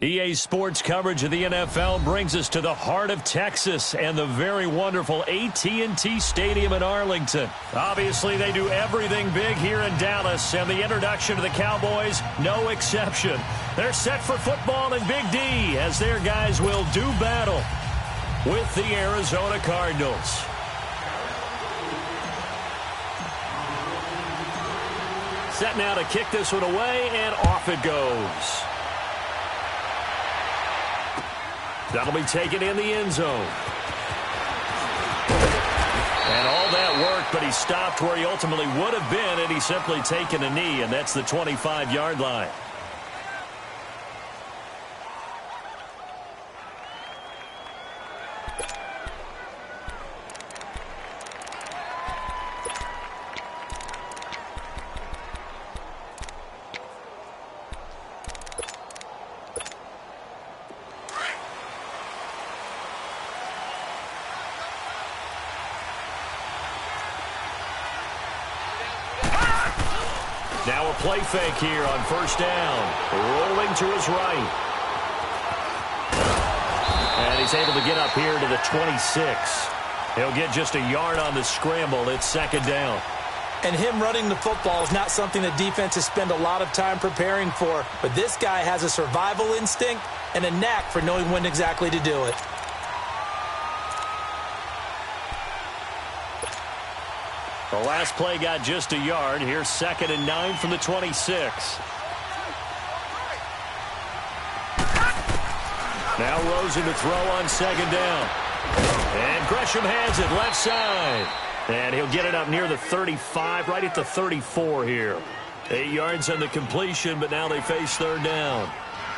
EA Sports coverage of the NFL brings us to the heart of Texas and the very wonderful AT&T Stadium in Arlington. Obviously, they do everything big here in Dallas, and the introduction to the Cowboys, no exception. They're set for football in Big D as their guys will do battle with the Arizona Cardinals. Set now to kick this one away, and off it goes. That'll be taken in the end zone. And all that worked, but he stopped where he ultimately would have been, and he's simply taken a knee, and that's the 25-yard line. Now a play fake here on first down. Rolling to his right. And he's able to get up here to the 26. He'll get just a yard on the scramble. It's second down. And him running the football is not something that defenses spend a lot of time preparing for. But this guy has a survival instinct and a knack for knowing when exactly to do it. The last play got just a yard. Here's 2nd and 9 from the 26. Now Rosen to throw on second down. And Gresham has it left side. And he'll get it up near the 35, right at the 34 here. 8 yards on the completion, but now they face third down.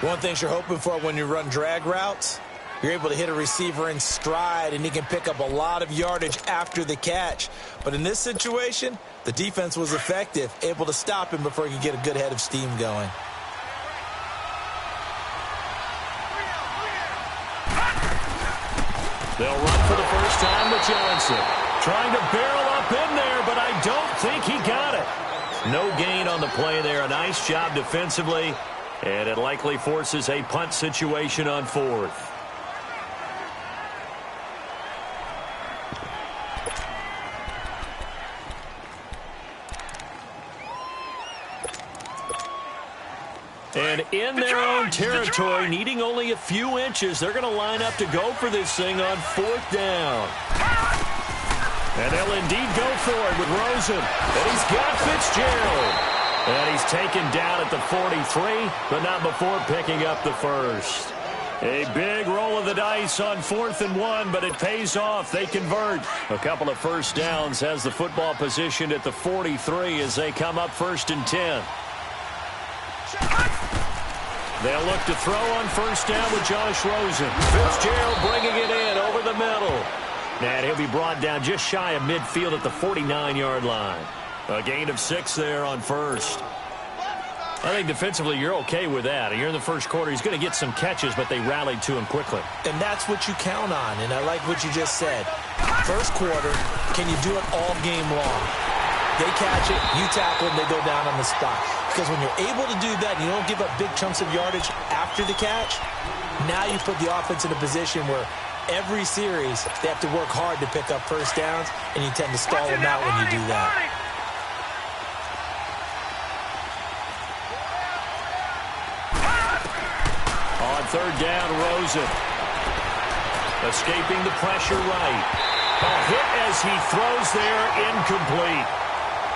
One thing you're hoping for when you run drag routes, you're able to hit a receiver in stride, and he can pick up a lot of yardage after the catch. But in this situation, the defense was effective, able to stop him before he could get a good head of steam going. They'll run for the first time with Johnson. Trying to barrel up in there, but I don't think he got it. No gain on the play there. A nice job defensively, and it likely forces a punt situation on fourth. And in their own territory, needing only a few inches, they're going to line up to go for this thing on fourth down. And they'll indeed go for it with Rosen. And he's got Fitzgerald. And he's taken down at the 43, but not before picking up the first. A big roll of the dice on 4th and 1, but it pays off. They convert. A couple of first downs has the football positioned at the 43 as they come up 1st and 10. They'll look to throw on first down with Josh Rosen. Fitzgerald bringing it in over the middle. And he'll be brought down just shy of midfield at the 49-yard line. A gain of 6 there on first. I think defensively you're okay with that. You're in the first quarter. He's going to get some catches, but they rallied to him quickly. And that's what you count on, and I like what you just said. First quarter, can you do it all game long? They catch it, you tackle, and they go down on the spot. Because when you're able to do that and you don't give up big chunks of yardage after the catch, now you put the offense in a position where every series they have to work hard to pick up first downs, and you tend to stall them out when you do that. On third down, Rosen. Escaping the pressure right. A hit as he throws there, incomplete.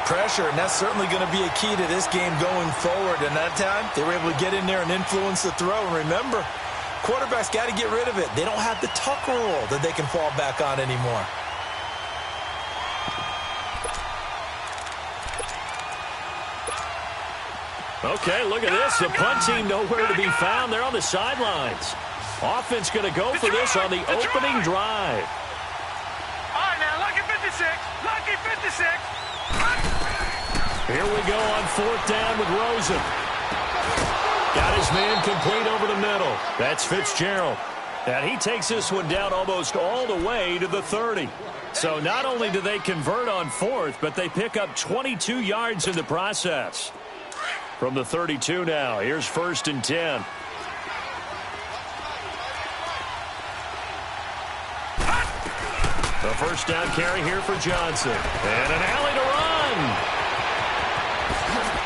Pressure, and that's certainly going to be a key to this game going forward. And that time, they were able to get in there and influence the throw. And remember, quarterbacks got to get rid of it. They don't have the tuck rule that they can fall back on anymore. Okay, look at this. The punt team nowhere to be found. They're on the sidelines. Offense going to go for this on the opening drive. All right, now, lucky 56. Lucky 56. Here we go on fourth down with Rosen. Got his man complete over the middle. That's Fitzgerald. And he takes this one down almost all the way to the 30. So not only do they convert on fourth, but they pick up 22 yards in the process. From the 32 now, here's 1st and 10. The first down carry here for Johnson. And an alley to run.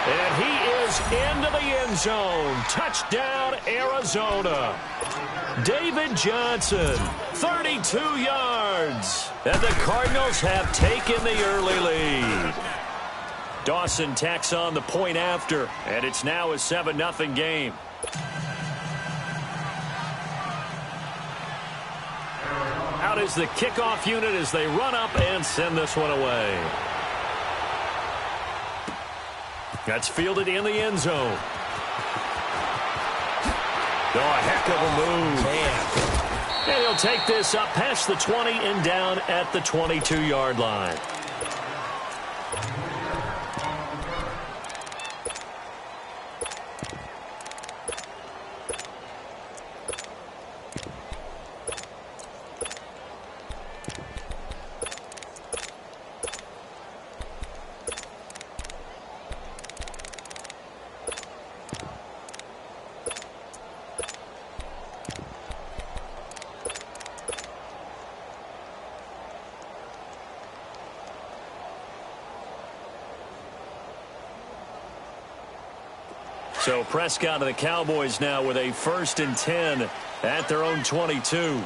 And he is into the end zone. Touchdown, Arizona. David Johnson, 32 yards. And the Cardinals have taken the early lead. Dawson tacks on the point after, and it's now a 7-0 game. Out is the kickoff unit as they run up and send this one away. That's fielded in the end zone. Oh, a heck of a move. Man. And he'll take this up past the 20 and down at the 22-yard line. So Prescott and the Cowboys now with a 1st and 10 at their own 22.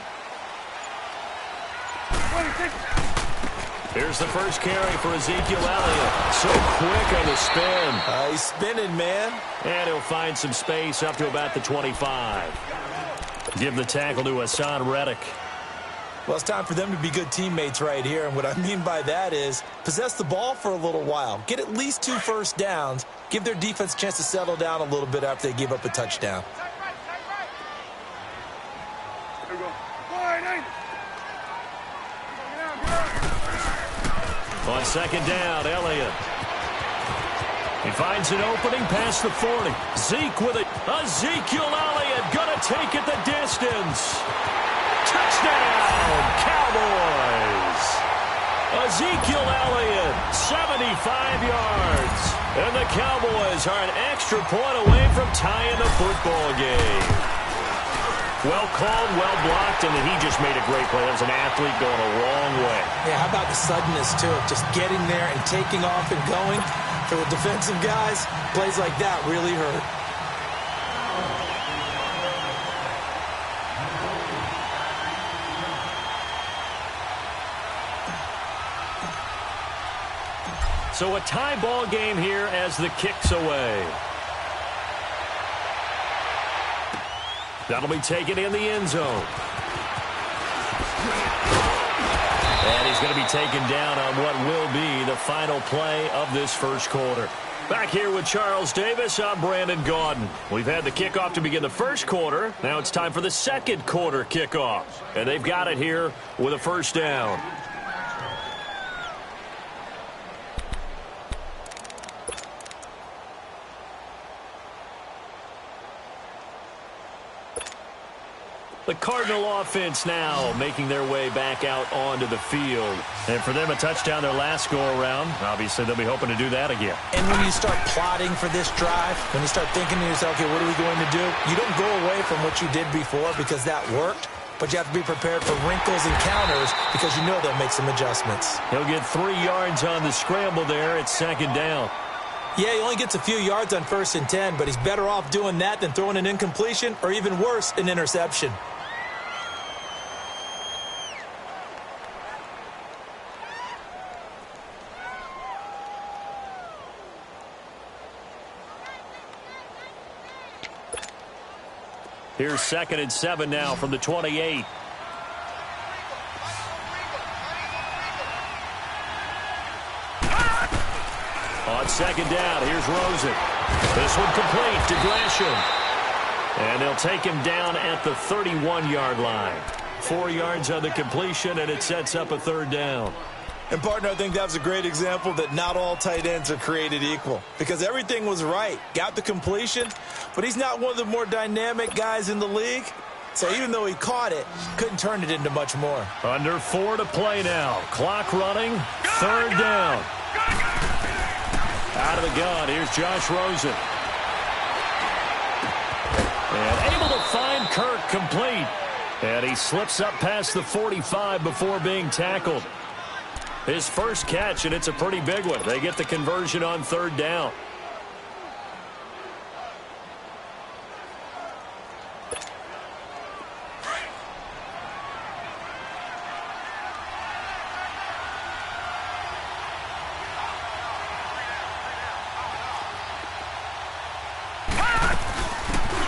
Here's the first carry for Ezekiel Elliott. So quick on the spin. He's spinning, man. And he'll find some space up to about the 25. Give the tackle to Hassan Reddick. Well, it's time for them to be good teammates right here. And what I mean by that is possess the ball for a little while. Get at least 2 first downs. Give their defense a chance to settle down a little bit after they give up a touchdown. On 2nd down, Elliott. He finds an opening past the 40. Zeke with it. Ezekiel Elliott going to take it the distance. Touchdown, Cowboys. Ezekiel Elliott, 75 yards. And the Cowboys are an extra point away from tying the football game. Well called, well blocked, and then he just made a great play. That was an athlete going a long way. Yeah, how about the suddenness to it? Just getting there and taking off and going. For the defensive guys, plays like that really hurt. So a tie ball game here as the kick's away. That'll be taken in the end zone. And he's going to be taken down on what will be the final play of this first quarter. Back here with Charles Davis, I'm Brandon Gaudin. We've had the kickoff to begin the first quarter. Now it's time for the second quarter kickoff. And they've got it here with a first down. The Cardinal offense now making their way back out onto the field. And for them, a touchdown their last go-around. Obviously, they'll be hoping to do that again. And when you start plotting for this drive, when you start thinking to yourself, okay, what are we going to do? You don't go away from what you did before because that worked. But you have to be prepared for wrinkles and counters because you know they'll make some adjustments. He'll get 3 yards on the scramble there. It's 2nd down. Yeah, he only gets a few yards on 1st and 10, but he's better off doing that than throwing an incompletion or even worse, an interception. Here's 2nd and 7 now from the 28. On 2nd down, here's Rosen. This one complete to Gresham. And they'll take him down at the 31-yard line. 4 yards on the completion, and it sets up a 3rd down. And, partner, I think that was a great example that not all tight ends are created equal because everything was right. Got the completion, but he's not one of the more dynamic guys in the league. So even though he caught it, couldn't turn it into much more. Under 4 to play now. Clock running. 3rd down. Out of the gun. Here's Josh Rosen. And able to find Kirk complete. And he slips up past the 45 before being tackled. His first catch, and it's a pretty big one. They get the conversion on third down.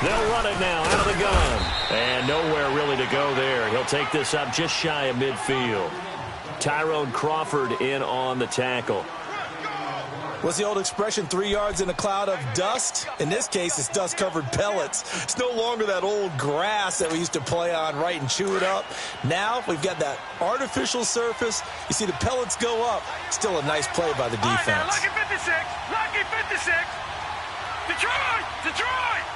They'll run it now out of the gun. And nowhere really to go there. He'll take this up just shy of midfield. Tyrone Crawford in on the tackle. What's the old expression, 3 yards in a cloud of dust? In this case, it's dust-covered pellets. It's no longer that old grass that we used to play on, right, and chew it up. Now we've got that artificial surface. You see the pellets go up. Still a nice play by the defense. All right, now, lucky 56. Lucky 56. Detroit! Detroit!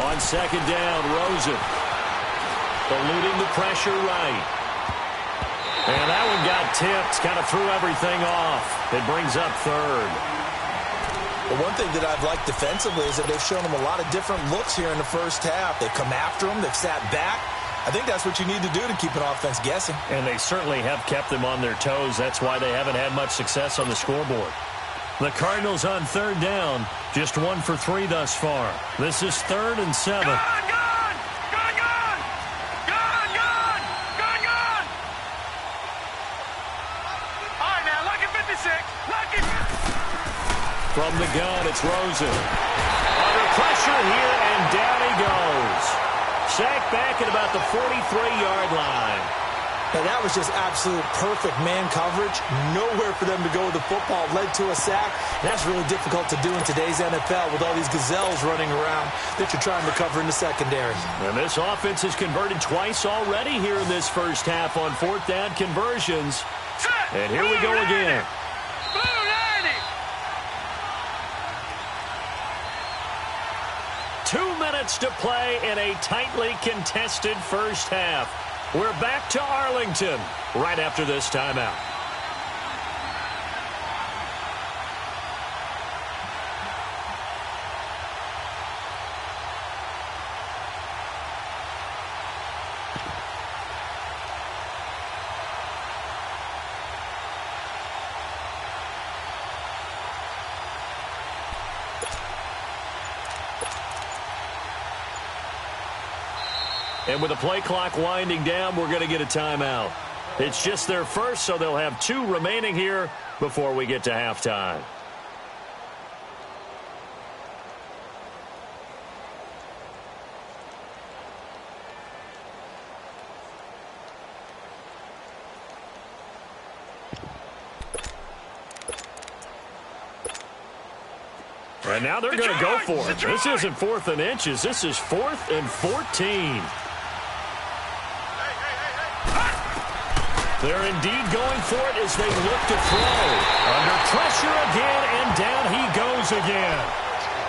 On second down, Rosen. Eluding the pressure right. And that one got tipped. Kind of threw everything off. It brings up third. Well, one thing that I've liked defensively is that they've shown them a lot of different looks here in the first half. They've come after them. They've sat back. I think that's what you need to do to keep an offense guessing. And they certainly have kept them on their toes. That's why they haven't had much success on the scoreboard. The Cardinals on third down, just 1 for 3 thus far. This is 3rd and 7. Gone! Gone! Gone! Gone! Gone! Gone! Gone! Gone! All right, now, lucky 56. Lucky. From the gun, it's Rosen. Under pressure here, and down he goes. Sacked back at about the 43-yard line. Now, that was just absolute perfect man coverage. Nowhere for them to go with the football. Led to a sack. And that's really difficult to do in today's NFL with all these gazelles running around that you're trying to cover in the secondary. And this offense has converted twice already here in this first half on 4th down conversions. And here we go again. Blue 90. 2 minutes to play in a tightly contested first half. We're back to Arlington right after this timeout. And with the play clock winding down, we're going to get a timeout. It's just their first, so they'll have 2 remaining here before we get to halftime. And now they're going to go for it. This isn't 4th and inches. This is 4th and 14. They're indeed going for it as they look to throw. Under pressure again, and down he goes again.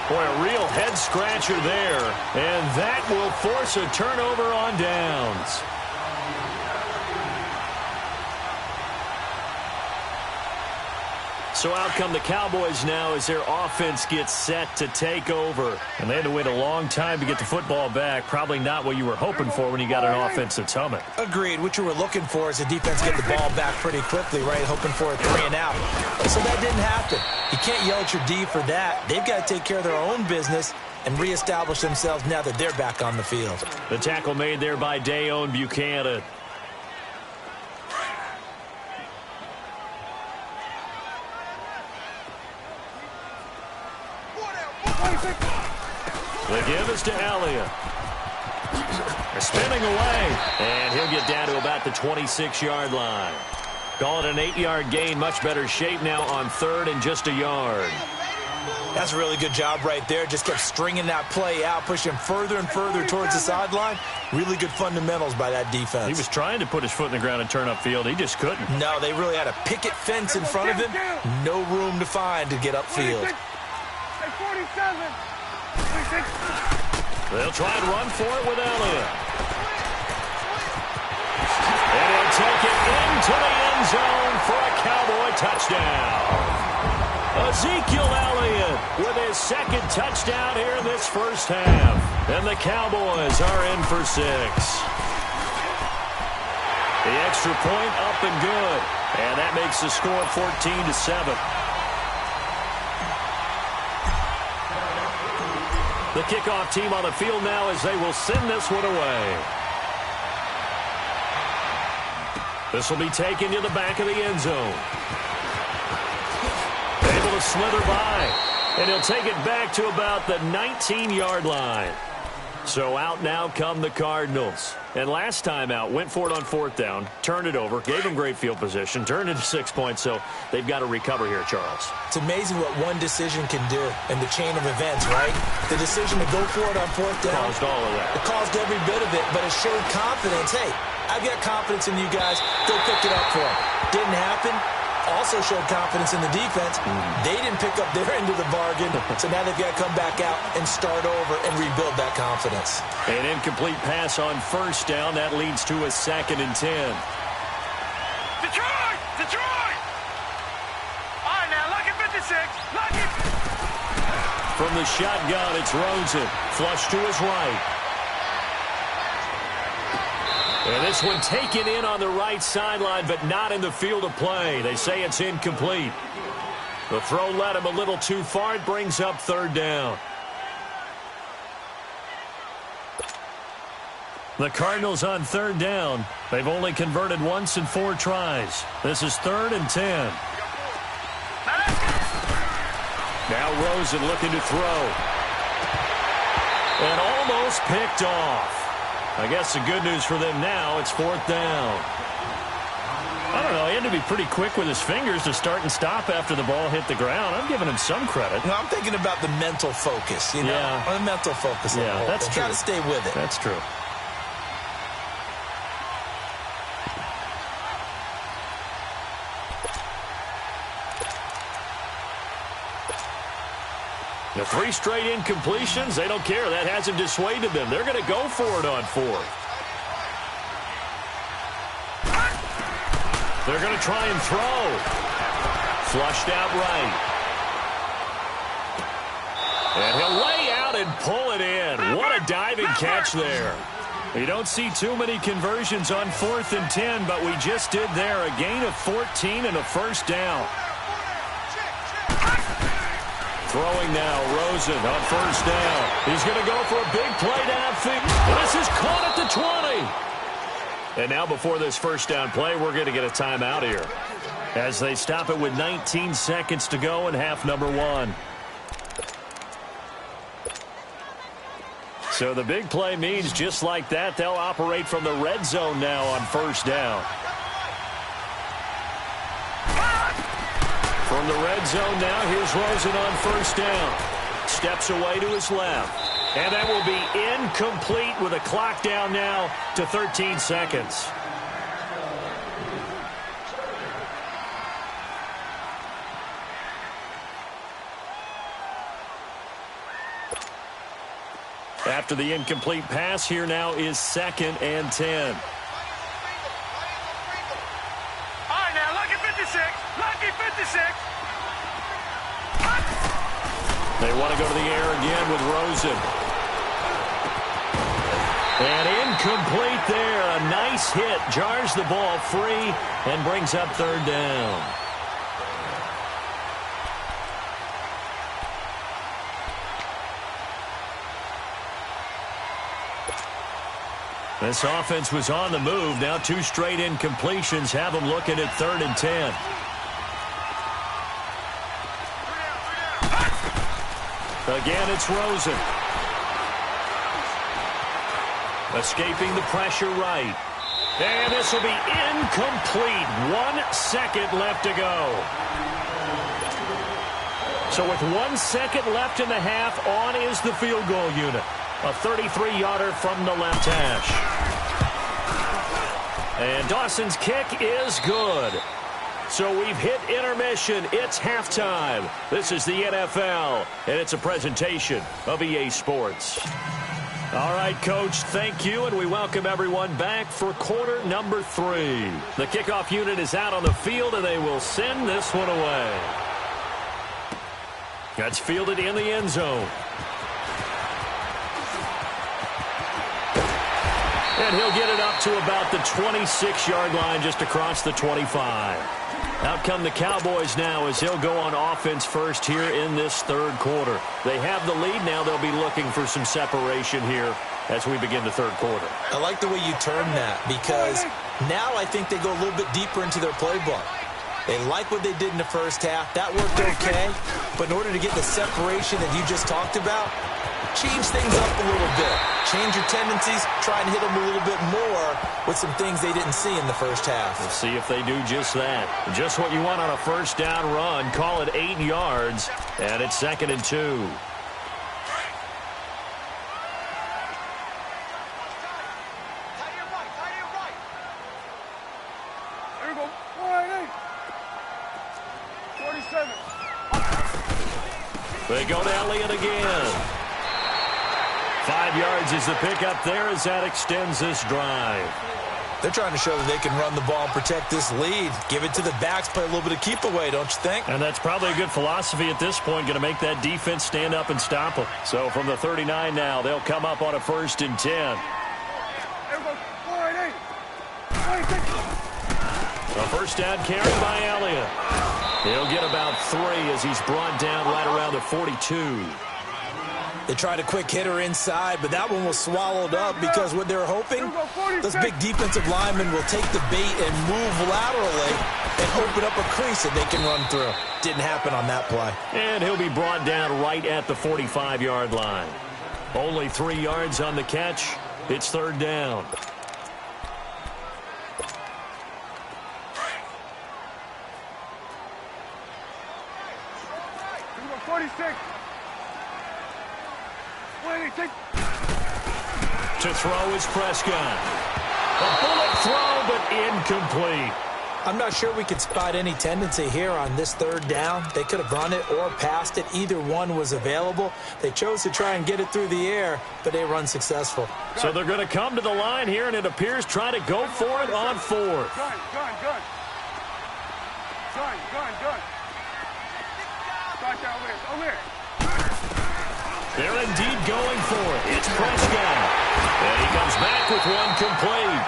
Boy, a real head-scratcher there. And that will force a turnover on downs. So out come the Cowboys now as their offense gets set to take over. And they had to wait a long time to get the football back. Probably not what you were hoping for when you got an offense that's humming. Agreed. What you were looking for is the defense get the ball back pretty quickly, right? Hoping for a 3 and out. So that didn't happen. You can't yell at your D for that. They've got to take care of their own business and reestablish themselves now that they're back on the field. The tackle made there by Dayon Buchanan. The give is to Elliott. They're spinning away. And he'll get down to about the 26-yard line. Call it an 8-yard gain. Much better shape now on 3rd and just a yard. That's a really good job right there. Just kept stringing that play out, pushing further and further towards the sideline. Really good fundamentals by that defense. He was trying to put his foot in the ground and turn upfield. He just couldn't. No, they really had a picket fence in front of him. No room to find to get upfield. 47. They'll try and run for it with Elliott. And he'll take it into the end zone for a Cowboy touchdown. Ezekiel Elliott with his second touchdown here in this first half. And the Cowboys are in for 6. The extra point up and good. And that makes the score 14-7. The kickoff team on the field now as they will send this one away. This will be taken to the back of the end zone. Able to slither by. And he'll take it back to about the 19-yard line. So out now come the Cardinals. And last time out, went for it on 4th down, turned it over, gave them great field position, turned it to 6 points, so they've got to recover here, Charles. It's amazing what one decision can do in the chain of events, right? The decision to go for it on 4th down. Caused all of that. It caused every bit of it, but it showed confidence. Hey, I've got confidence in you guys. Go pick it up for them. Didn't happen. Also showed confidence in the defense. They didn't pick up their end of the bargain, so now they've got to come back out and start over and rebuild that confidence. An incomplete pass on 1st down. That leads to a 2nd and 10. Detroit! Detroit! All right, now, lock it 56. Lock it. From the shotgun, it's Rosen. Flush to his right. And this one taken in on the right sideline, but not in the field of play. They say it's incomplete. The throw led him a little too far. It brings up 3rd down. The Cardinals on 3rd down. They've only converted once in 4 tries. This is 3rd and 10. Now Rosen looking to throw. And almost picked off. I guess the good news for them now, it's 4th down. I don't know, he had to be pretty quick with his fingers to start and stop after the ball hit the ground. I'm giving him some credit. No, I'm thinking about the mental focus, you know? Yeah. The mental focus. Yeah, that's true. Got to stay with it. That's true. The 3 straight incompletions, they don't care. That hasn't dissuaded them. They're going to go for it on 4th. They're going to try and throw. Flushed out right. And he'll lay out and pull it in. What a diving catch there. You don't see too many conversions on 4th and 10, but we just did there. A gain of 14 and a 1st down. Throwing now, Rosen on 1st down. He's going to go for a big play downfield. This is caught at the 20. And now before this 1st down play, we're going to get a timeout here as they stop it with 19 seconds to go in half number 1. So the big play means just like that, they'll operate from the red zone now on 1st down. From the red zone now, here's Rosen on 1st down. Steps away to his left. And that will be incomplete with a clock down now to 13 seconds. After the incomplete pass, here now is 2nd and 10. All right, now, lucky 56. Lucky 56. They want to go to the air again with Rosen. And incomplete there. A nice hit. Jars the ball free and brings up 3rd down. This offense was on the move. Now 2 straight incompletions have them looking at 3rd and 10. Again, it's Rosen. Escaping the pressure right. And this will be incomplete. 1 second left to go. So with 1 second left in the half, on is the field goal unit. A 33-yarder from the left hash. And Dawson's kick is good. So we've hit intermission. It's halftime. This is the NFL, and it's a presentation of EA Sports. All right, Coach, thank you, and we welcome everyone back for quarter number 3. The kickoff unit is out on the field, and they will send this one away. That's fielded in the end zone. And he'll get it up to about the 26-yard line, just across the 25. Out come the Cowboys now as he'll go on offense first here in this third quarter. They have the lead now. They'll be looking for some separation here as we begin the third quarter. I like the way you term that, because now I think they go a little bit deeper into their playbook. They like what they did in the first half. That worked okay. But in order to get the separation that you just talked about, change things up a little bit. Change your tendencies. Try and hit them a little bit more with some things they didn't see in the first half. We'll see if they do just that. Just what you want on a first down run. Call it 8 yards. And it's 2nd and 2. They go to Elliott again. 5 yards is the pickup there as that extends this drive. They're trying to show that they can run the ball and protect this lead. Give it to the backs, play a little bit of keep away, don't you think? And that's probably a good philosophy at this point, going to make that defense stand up and stop them. So from the 39 now, they'll come up on a 1st and 10. A first down carry by Elliott. He'll get about 3 as he's brought down right around the 42. They tried a quick hitter inside, but that one was swallowed up because what they're hoping, those big defensive linemen will take the bait and move laterally and open up a crease that they can run through. Didn't happen on that play. And he'll be brought down right at the 45-yard line. Only 3 yards on the catch. It's 3rd down. To throw is Prescott. A bullet throw, but incomplete. I'm not sure we could spot any tendency here on this 3rd down. They could have run it or passed it. Either one was available. They chose to try and get it through the air, but they run successful. So they're going to come to the line here, and it appears try to go for it on 4th. They're indeed going for it. It's Prescott. And he comes back with one complete.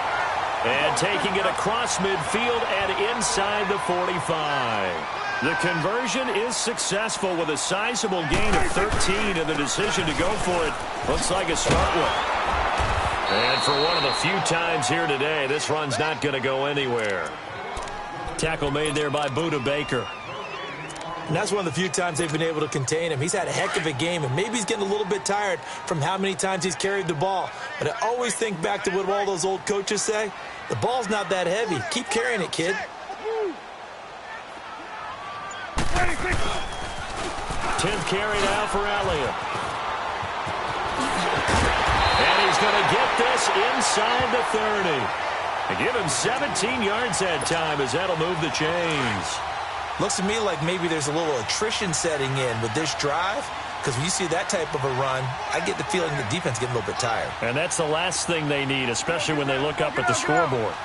And taking it across midfield and inside the 45. The conversion is successful with a sizable gain of 13, and the decision to go for it looks like a smart one. And for one of the few times here today, this run's not going to go anywhere. Tackle made there by Budda Baker. And that's one of the few times they've been able to contain him. He's had a heck of a game, and maybe he's getting a little bit tired from how many times he's carried the ball. But I always think back to what all those old coaches say. The ball's not that heavy. Keep carrying it, kid. 10th carry now for Elliott. And he's going to get this inside the 30. And give him 17 yards that time as that'll move the chains. Looks to me like maybe there's a little attrition setting in with this drive, because when you see that type of a run, I get the feeling the defense getting a little bit tired. And that's the last thing they need, especially when they look up at the scoreboard.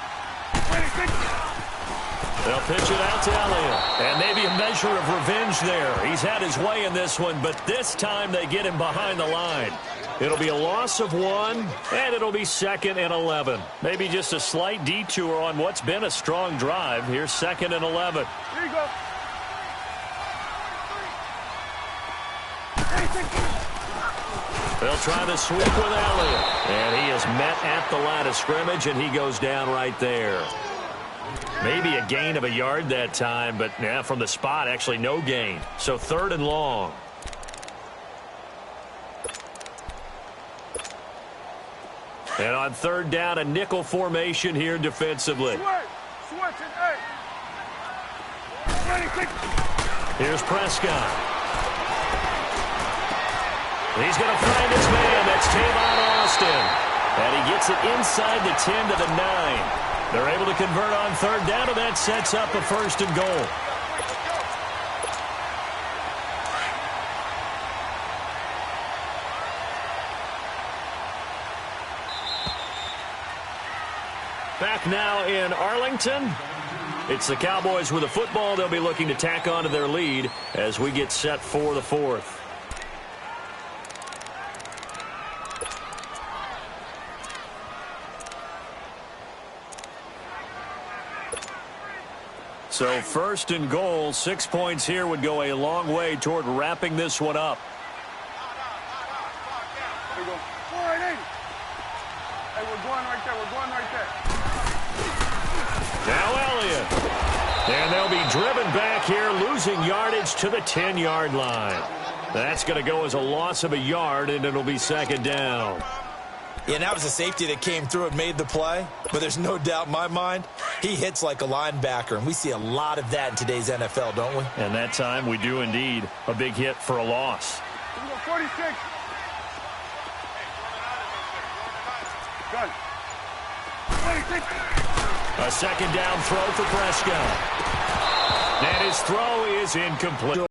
They'll pitch it out to Elliott. And maybe a measure of revenge there. He's had his way in this one, but this time they get him behind the line. It'll be a loss of 1, and it'll be 2nd and 11. Maybe just a slight detour on what's been a strong drive. Here's 2nd and 11. Here you go. They'll try the sweep with Elliott. And he is met at the line of scrimmage, and he goes down right there. Maybe a gain of a yard that time, but yeah, from the spot, actually no gain. So 3rd and long. And on 3rd down, a nickel formation here defensively. Here's Prescott. He's going to find his man. That's Tavon Austin. And he gets it inside the 10 to the 9. They're able to convert on 3rd down, and that sets up a 1st and goal. Back now in Arlington. It's the Cowboys with the football. They'll be looking to tack on to their lead as we get set for the fourth. So first and goal, 6 points here would go a long way toward wrapping this one up. There we go. 480. Hey, we're going right there. We're going right there. Now Elliott. And they'll be driven back here, losing yardage to the 10-yard line. That's going to go as a loss of a yard, and it'll be second down. Yeah, and that was a safety that came through and made the play. But there's no doubt in my mind, he hits like a linebacker. And we see a lot of that in today's NFL, don't we? And that time we do indeed. A big hit for a loss. 46. Good. 26. A second down throw for Prescott. And his throw is incomplete.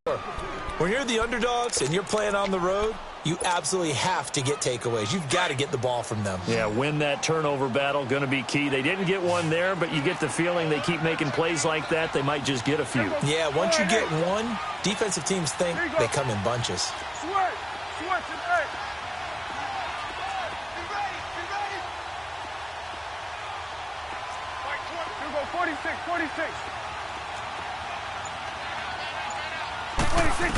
When you're the underdogs and you're playing on the road, you absolutely have to get takeaways. You've got to get the ball from them. Yeah, win that turnover battle, going to be key. They didn't get one there, but you get the feeling they keep making plays like that, they might just get a few. Yeah, once you get one, defensive teams think they come in bunches. Switch. Switch and eight. Be ready. 46. 26.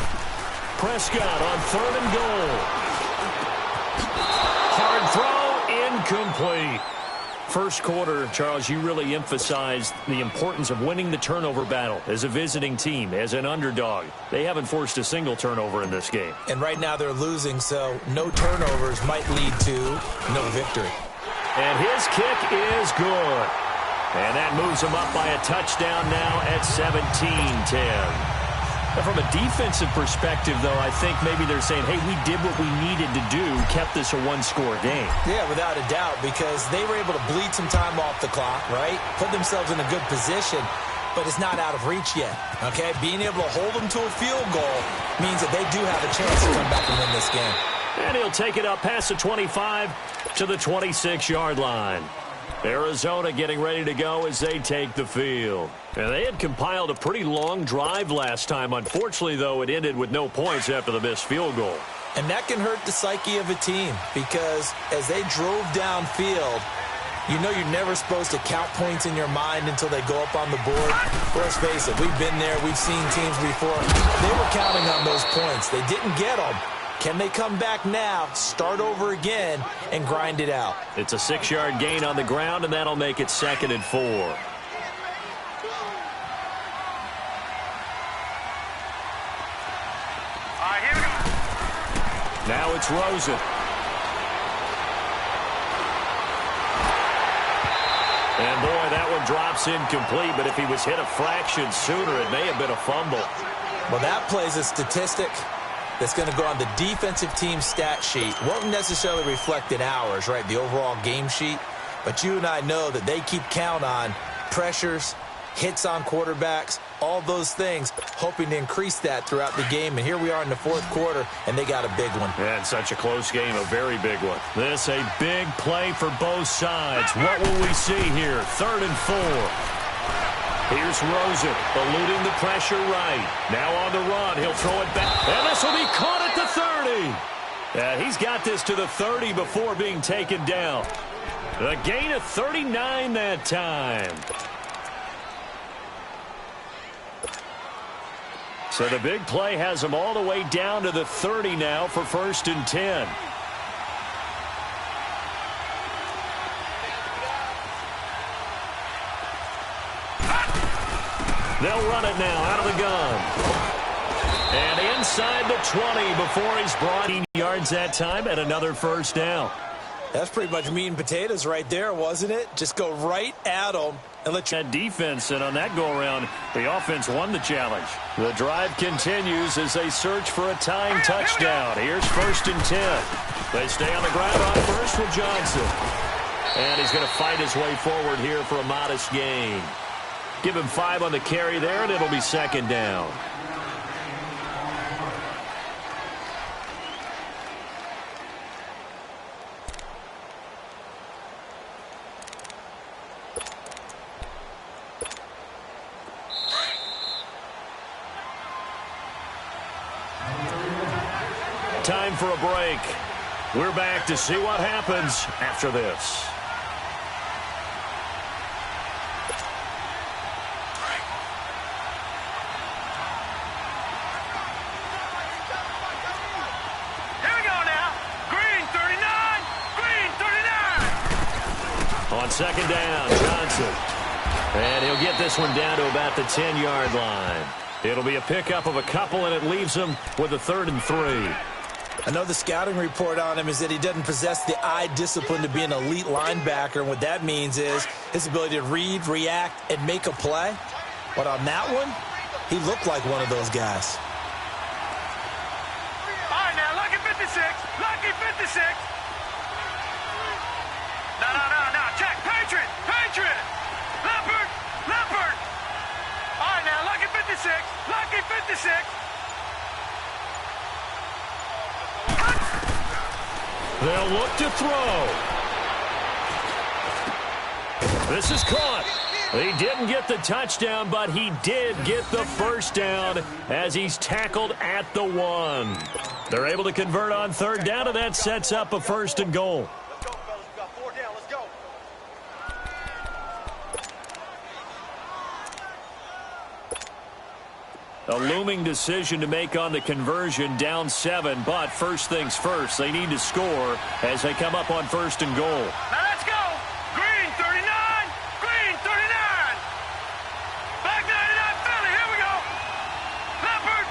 Prescott on third and goal. Hard throw, incomplete. First quarter, Charles, you really emphasized the importance of winning the turnover battle as a visiting team, as an underdog. They haven't forced a single turnover in this game. And right now they're losing, so no turnovers might lead to no victory. And his kick is good. And that moves him up by a touchdown now at 17-10. From a defensive perspective, though, I think maybe they're saying, hey, we did what we needed to do, kept this a one-score game. Yeah, without a doubt, because they were able to bleed some time off the clock, right? Put themselves in a good position, but it's not out of reach yet, okay? Being able to hold them to a field goal means that they do have a chance to come back and win this game. And he'll take it up past the 25 to the 26-yard line. Arizona getting ready to go as they take the field. And they had compiled a pretty long drive last time. Unfortunately, though, it ended with no points after the missed field goal. And that can hurt the psyche of a team because as they drove downfield, you know you're never supposed to count points in your mind until they go up on the board. Let's face it, we've been there. We've seen teams before. They were counting on those points. They didn't get them. Can they come back now, start over again, and grind it out? It's a 6-yard gain on the ground, and that'll make it 2nd and 4. Here we go. Now it's Rosen. And, boy, that one drops incomplete, but if he was hit a fraction sooner, it may have been a fumble. Well, that plays a statistic that's going to go on the defensive team stat sheet. Won't necessarily reflect in ours, right, the overall game sheet. But you and I know that they keep count on pressures, hits on quarterbacks, all those things, hoping to increase that throughout the game. And here we are in the fourth quarter, and they got a big one. And such a close game, a very big one. This a big play for both sides. What will we see here? 3rd and 4. Here's Rosen, eluding the pressure right. Now on the run, he'll throw it back. And this will be caught at the 30. He's got this to the 30 before being taken down. A gain of 39 that time. So the big play has him all the way down to the 30 now for 1st and 10. They'll run it now out of the gun. And inside the 20 before he's brought 18 yards that time and another 1st down. That's pretty much meat and potatoes right there, wasn't it? Just go right at them and let that defense, and on that go-around, the offense won the challenge. The drive continues as they search for a tying touchdown. Here's 1st and 10. They stay on the ground on first with Johnson. And he's going to fight his way forward here for a modest gain. Give him 5 on the carry there, and it'll be 2nd down. time for a break. We're back to see what happens after this. On second down, Johnson. And he'll get this one down to about the 10-yard line. It'll be a pickup of a couple, and it leaves him with a 3rd and 3. I know the scouting report on him is that he doesn't possess the eye discipline to be an elite linebacker, and what that means is his ability to read, react, and make a play. But on that one, he looked like one of those guys. All right, now, lucky 56. Lucky 56. No. Check. Patriot. Leopard. All right, now, lucky 56. Lucky 56. They'll look to throw. This is caught. He didn't get the touchdown, but he did get the first down as he's tackled at the 1. They're able to convert on 3rd down, and that sets up a 1st and goal. Let's go, fellas. We got 4 down. Let's go. A looming decision to make on the conversion, down 7, but first things first, they need to score as they come up on 1st and goal. Now let's go. Green 39. Green 39. Back 99 Philly. Here we go. Leopard.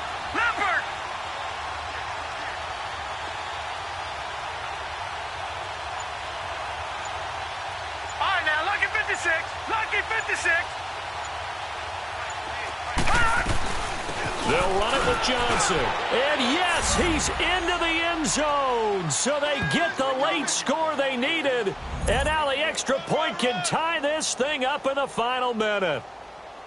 All right, now, lucky 56. Lucky 56. They'll run it with Johnson. And yes, he's into the end zone. So they get the late score they needed. And now the extra point can tie this thing up in the final minute.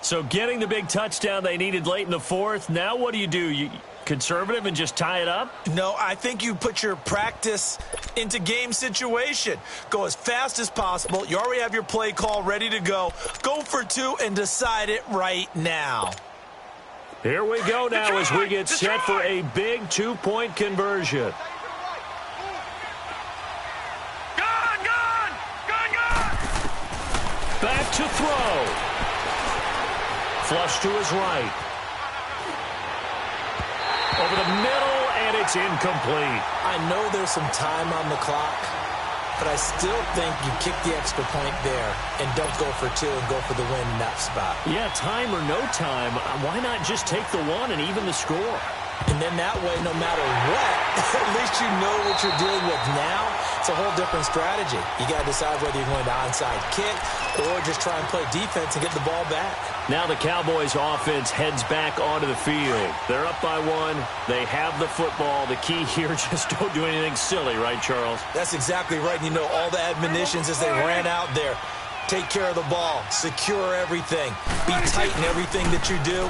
So getting the big touchdown they needed late in the 4th. Now what do? You conservative and just tie it up? No, I think you put your practice into game situation. Go as fast as possible. You already have your play call ready to go. Go for 2 and decide it right now. Here we go now as we get set for a big 2-point conversion. Gone! Back to throw. Flush to his right. Over the middle, and it's incomplete. I know there's some time on the clock, but I still think you kick the extra point there and don't go for 2 and go for the win in that spot. Yeah, time or no time, why not just take the 1 and even the score? And then that way, no matter what, at least you know what you're dealing with now. It's a whole different strategy. You got to decide whether you're going to onside kick or just try and play defense and get the ball back. Now the Cowboys offense heads back onto the field. They're up by 1. They have the football. The key here, just don't do anything silly, right, Charles? That's exactly right. You know, all the admonitions as they ran out there. Take care of the ball. Secure everything. Be tight in everything that you do.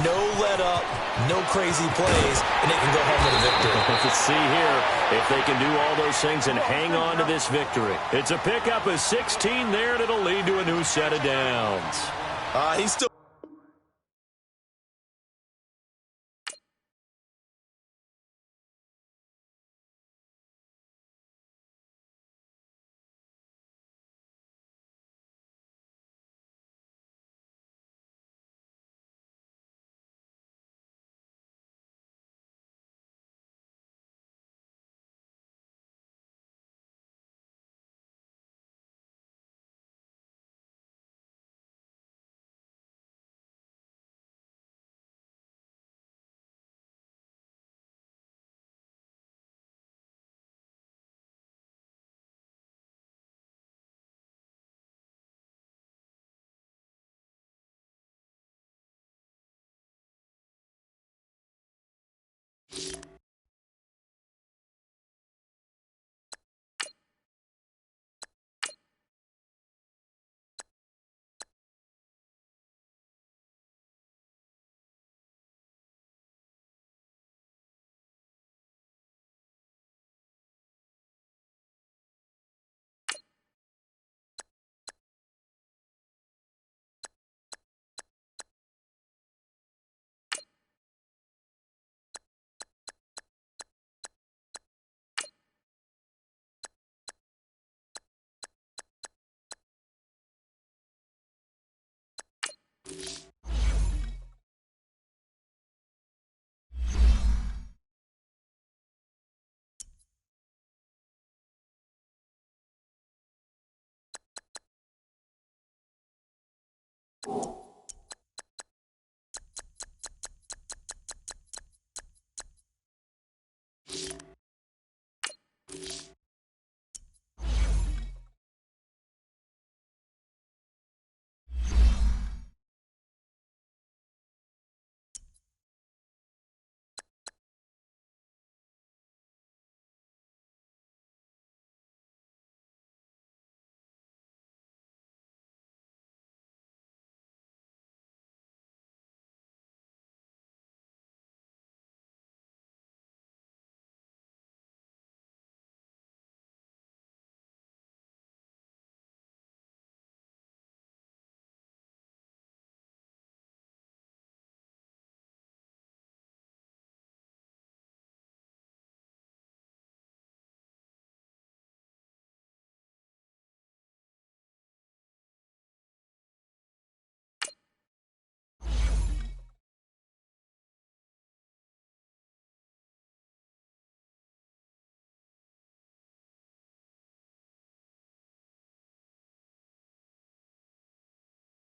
No let up. No crazy plays. And they can go home with a victory. Let's see here if they can do all those things and hang on to this victory. It's a pickup of 16 there, and it'll lead to a new set of downs. He's still you.